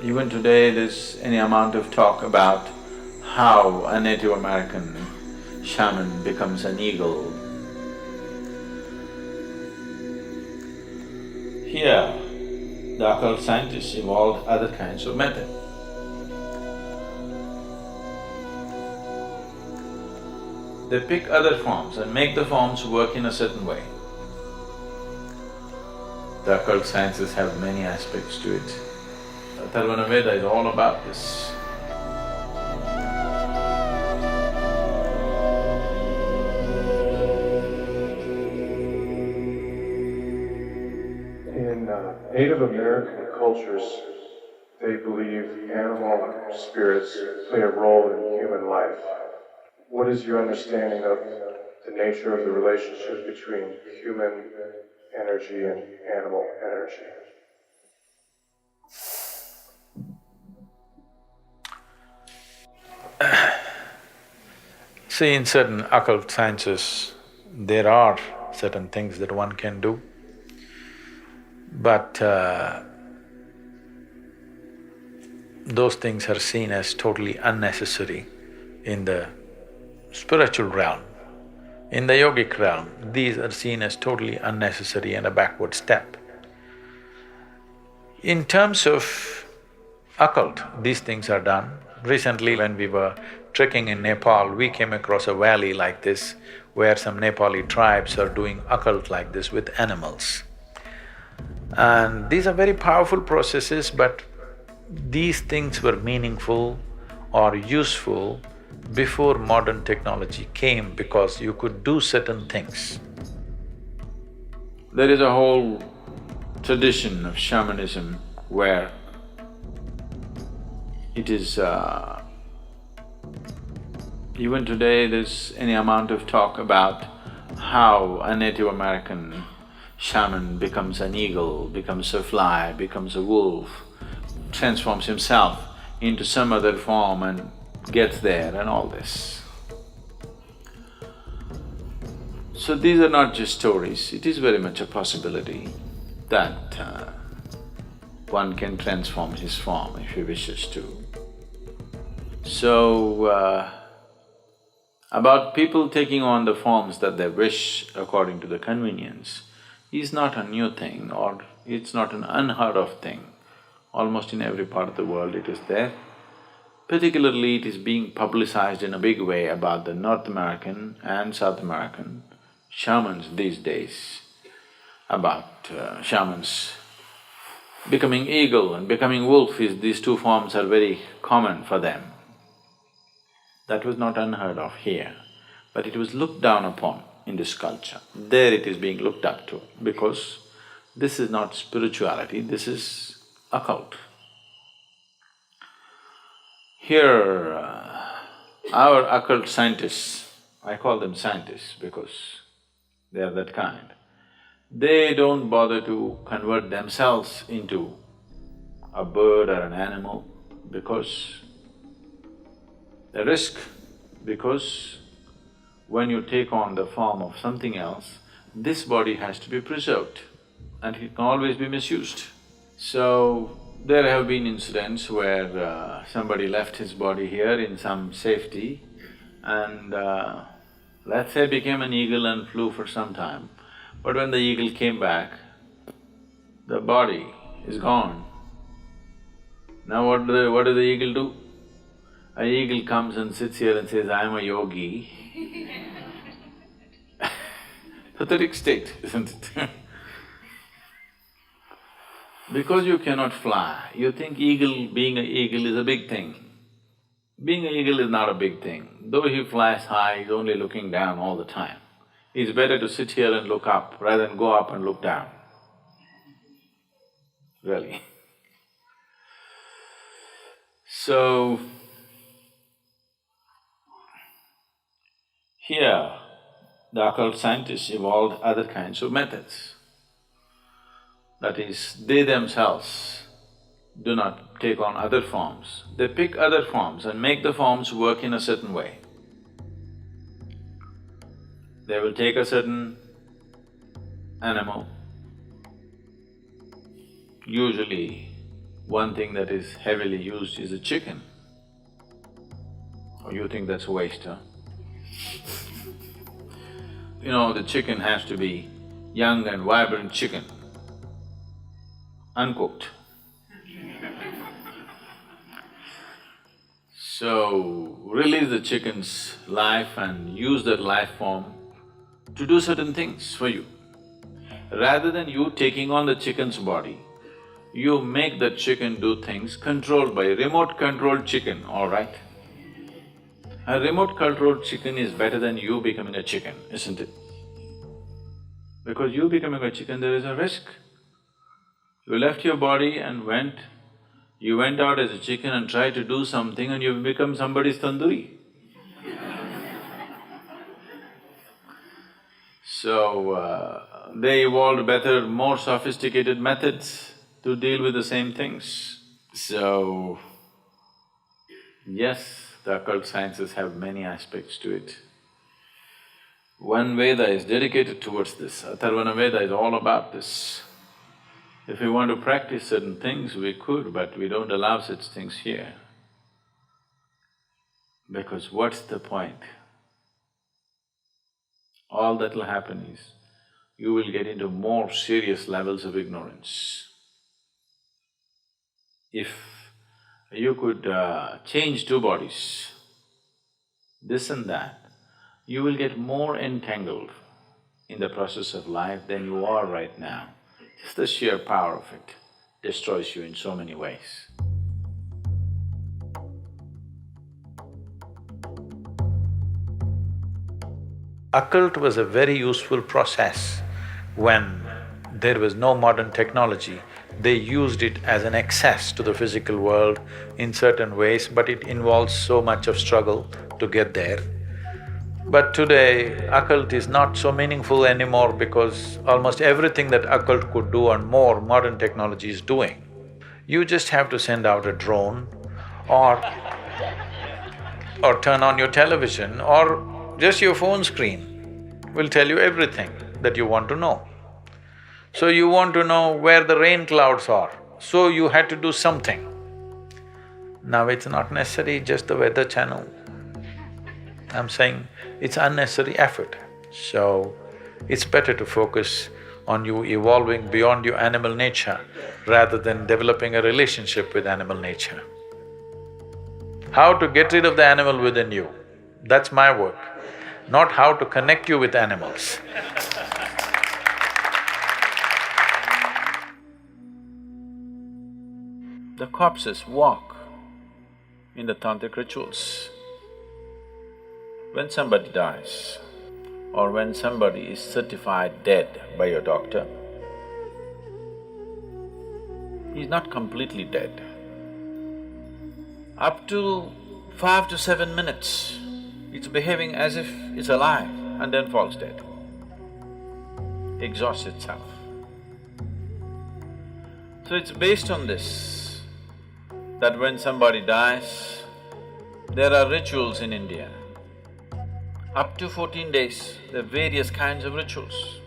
Even today there's any amount of talk about how a Native American shaman becomes an eagle. Here, the occult scientists evolved other kinds of method. They pick other forms and make the forms work in a certain way. The occult sciences have many aspects to it. Atharvana Veda is all about this. In Native American cultures, they believe animal spirits play a role in human life. What is your understanding of the nature of the relationship between human energy and animal energy? See, in certain occult sciences, there are certain things that one can do, but those things are seen as totally unnecessary in the spiritual realm. In the yogic realm, these are seen as totally unnecessary and a backward step. In terms of occult, these things are done. Recently, when we were trekking in Nepal, we came across a valley like this where some Nepali tribes are doing occult like this with animals. And these are very powerful processes, but these things were meaningful or useful before modern technology came because you could do certain things. There is a whole tradition of shamanism where it is… even today there's any amount of talk about how a Native American shaman becomes an eagle, becomes a fly, becomes a wolf, transforms himself into some other form and gets there and all this. So these are not just stories, it is very much a possibility that one can transform his form if he wishes to. So, about people taking on the forms that they wish according to the convenience is not a new thing or it's not an unheard of thing. Almost in every part of the world it is there. Particularly it is being publicized in a big way about the North American and South American shamans these days, about shamans becoming eagle and becoming wolf these two forms are very common for them. That was not unheard of here, but it was looked down upon in this culture. There it is being looked up to because this is not spirituality, this is occult. Here, our occult scientists, I call them scientists because they are that kind, they don't bother to convert themselves into a bird or an animal because the risk, because when you take on the form of something else, this body has to be preserved and it can always be misused. So, there have been incidents where somebody left his body here in some safety and let's say became an eagle and flew for some time. But when the eagle came back, the body is gone. Now what does the eagle do? An eagle comes and sits here and says, I'm a yogi. Pathetic state, isn't it? Because you cannot fly, you think being an eagle is a big thing. Being an eagle is not a big thing. Though he flies high, he's only looking down all the time. It's better to sit here and look up rather than go up and look down. Really. So, here, the occult scientists evolved other kinds of methods. That is, they themselves do not take on other forms, they pick other forms and make the forms work in a certain way. They will take a certain animal, usually One thing that is heavily used is a chicken. Oh, you think that's a waste, huh? You know, the chicken has to be young and vibrant chicken, uncooked. So, release the chicken's life and use that life form to do certain things for you. Rather than you taking on the chicken's body, you make that chicken do things controlled by a remote-controlled chicken, all right? A remote-controlled chicken is better than you becoming a chicken, isn't it? Because you becoming a chicken, there is a risk. You left your body and you went out as a chicken and tried to do something and you've become somebody's tandoori. So, they evolved better, more sophisticated methods to deal with the same things. So, yes, the occult sciences have many aspects to it. One Veda is dedicated towards this, Atharvana Veda is all about this. If we want to practice certain things, we could, but we don't allow such things here. Because what's the point? All that will happen is, you will get into more serious levels of ignorance. If you could change two bodies, this and that, you will get more entangled in the process of life than you are right now. Just the sheer power of it destroys you in so many ways. Occult was a very useful process when there was no modern technology. They used it as an access to the physical world in certain ways, but it involves so much of struggle to get there. But today, occult is not so meaningful anymore because almost everything that occult could do and more, modern technology is doing. You just have to send out a drone or turn on your television or just your phone screen will tell you everything that you want to know. So you want to know where the rain clouds are, so you had to do something. Now it's not necessary just the weather channel. I'm saying it's unnecessary effort. So, it's better to focus on you evolving beyond your animal nature rather than developing a relationship with animal nature. How to get rid of the animal within you, that's my work, not how to connect you with animals. The corpses walk in the tantric rituals. When somebody dies or when somebody is certified dead by your doctor, he's not completely dead. Up to 5 to 7 minutes, it's behaving as if it's alive and then falls dead, exhausts itself. So it's based on this, that when somebody dies, there are rituals in India. Up to 14 days, there are various kinds of rituals.